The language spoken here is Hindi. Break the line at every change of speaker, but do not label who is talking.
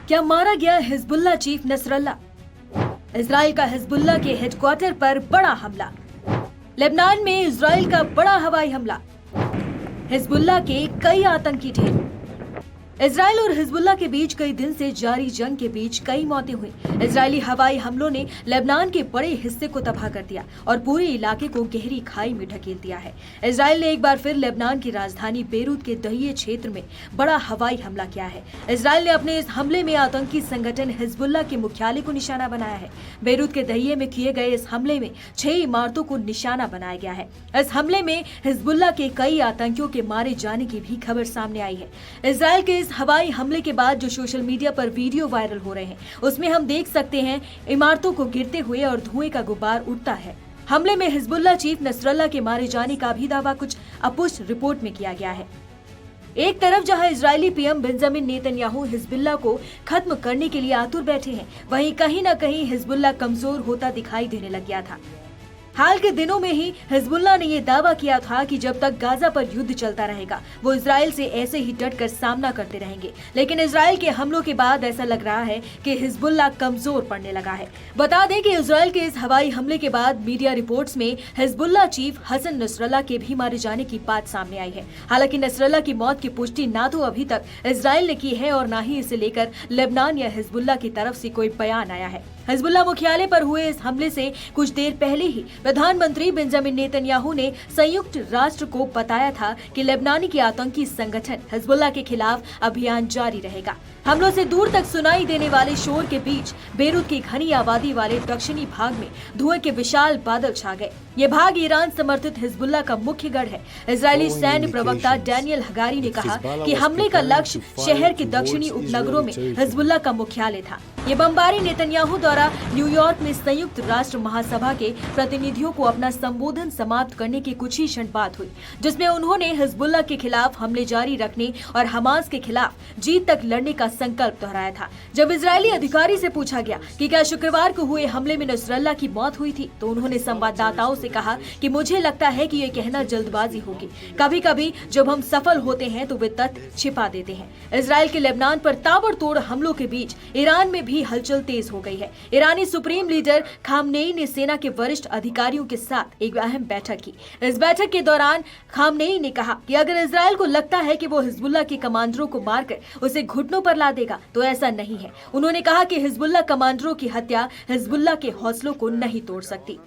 क्या मारा गया हिजबुल्लाह चीफ नसरल्ला? इजराइल का हिजबुल्लाह के हेडक्वार्टर पर बड़ा हमला। लेबनान में इजराइल का बड़ा हवाई हमला। हिजबुल्लाह के कई आतंकी ढेर। इजराइल और हिजबुल्लाह के बीच कई दिन से जारी जंग के बीच कई मौतें हुई। इजरायली हवाई हमलों ने लेबनान के बड़े हिस्से को तबाह कर दिया और पूरे इलाके को गहरी खाई में ढकेल दिया है। इजराइल ने एक बार फिर लेबनान की राजधानी बेरूत के दहिये क्षेत्र में बड़ा हवाई हमला किया है। इजराइल ने अपने इस हमले में आतंकी संगठन हिजबुल्लाह के मुख्यालय को निशाना बनाया है। बेरूत के दहिये में किए गए इस हमले में 6 इमारतों को निशाना बनाया गया है। इस हमले में हिजबुल्लाह के कई आतंकियों के मारे जाने की भी खबर सामने आई है। इजराइल के इस हवाई हमले के बाद जो सोशल मीडिया पर वीडियो वायरल हो रहे हैं, उसमें हम देख सकते हैं इमारतों को गिरते हुए और धुएं का गुब्बार उठता है। हमले में हिजबुल्लाह चीफ नसरल्ला के मारे जाने का भी दावा कुछ अपुष्ट रिपोर्ट में किया गया है। एक तरफ जहां Israeli PM Benjamin Netanyahu Hezbollah को खत्म करने के लिए आतुर बैठे हैं, वहीं कहीं न कहीं हिजबुल्लाह कमजोर होता दिखाई देने लग गया था। हाल के दिनों में ही हिजबुल्लाह ने यह दावा किया था कि जब तक गाजा पर युद्ध चलता रहेगा, वो इजराइल से ऐसे ही डटकर सामना करते रहेंगे। लेकिन इजराइल के हमलों के बाद ऐसा लग रहा है कि हिजबुल्लाह कमजोर पड़ने लगा है। बता दें कि इजराइल के इस हवाई हमले के बाद मीडिया रिपोर्ट्स में हिजबुल्लाह चीफ हसन नसरल्ला के भी मारे जाने की बात सामने आई है। हालांकि नसरल्ला की मौत की पुष्टि ना तो अभी तक इजराइल ने की है और ना ही इसे लेकर लेबनान या हिजबुल्लाह की तरफ से कोई बयान आया है। हिजबुल्लाह मुख्यालय पर हुए इस हमले से कुछ देर पहले ही प्रधानमंत्री बेंजामिन नेतन्याहू ने संयुक्त राष्ट्र को बताया था कि लेबनानी के आतंकी संगठन हिजबुल्लाह के खिलाफ अभियान जारी रहेगा। हमलों से दूर तक सुनाई देने वाले शोर के बीच बेरूत की घनी आबादी वाले दक्षिणी भाग में धुएं के विशाल बादल छा गए। ये भाग ईरान समर्थित हिजबुल्लाह का मुख्य गढ़ है। इजरायली सैन्य प्रवक्ता डैनियल हगारी ने कहा कि हमले का लक्ष्य शहर के दक्षिणी उपनगरों में हिजबुल्लाह का मुख्यालय था। ये बमबारी नेतन्याहू द्वारा न्यूयॉर्क में संयुक्त राष्ट्र महासभा के प्रतिनिधियों को अपना संबोधन समाप्त करने के कुछ ही क्षण बाद हुई, जिसमें उन्होंने हिजबुल्लाह के खिलाफ हमले जारी रखने और हमास के खिलाफ जीत तक लड़ने का संकल्प दोहराया था। जब इजरायली अधिकारी से पूछा गया कि क्या शुक्रवार को हुए हमले में नसरल्ला की मौत हुई थी, तो उन्होंने संवाददाताओं से कहा कि मुझे लगता है कि ये कहना जल्दबाजी होगी। कभी कभी जब हम सफल होते हैं तो वे तथ्य छिपा देते हैं। इजरायल के लेबनान पर ताबड़तोड़ हमलों के बीच ईरान में भी हलचल तेज हो गई है। ईरानी सुप्रीम लीडर खामनेई ने सेना के वरिष्ठ अधिकारियों के साथ एक अहम बैठक की। इस बैठक के दौरान खामनेई ने कहा कि अगर इजरायल को लगता है कि वो हिजबुल्लाह के कमांडरों को मारकर उसे घुटनों पर ला देगा, तो ऐसा नहीं है। उन्होंने कहा कि हिजबुल्लाह कमांडरों की हत्या हिजबुल्लाह के हौसलों को नहीं तोड़ सकती।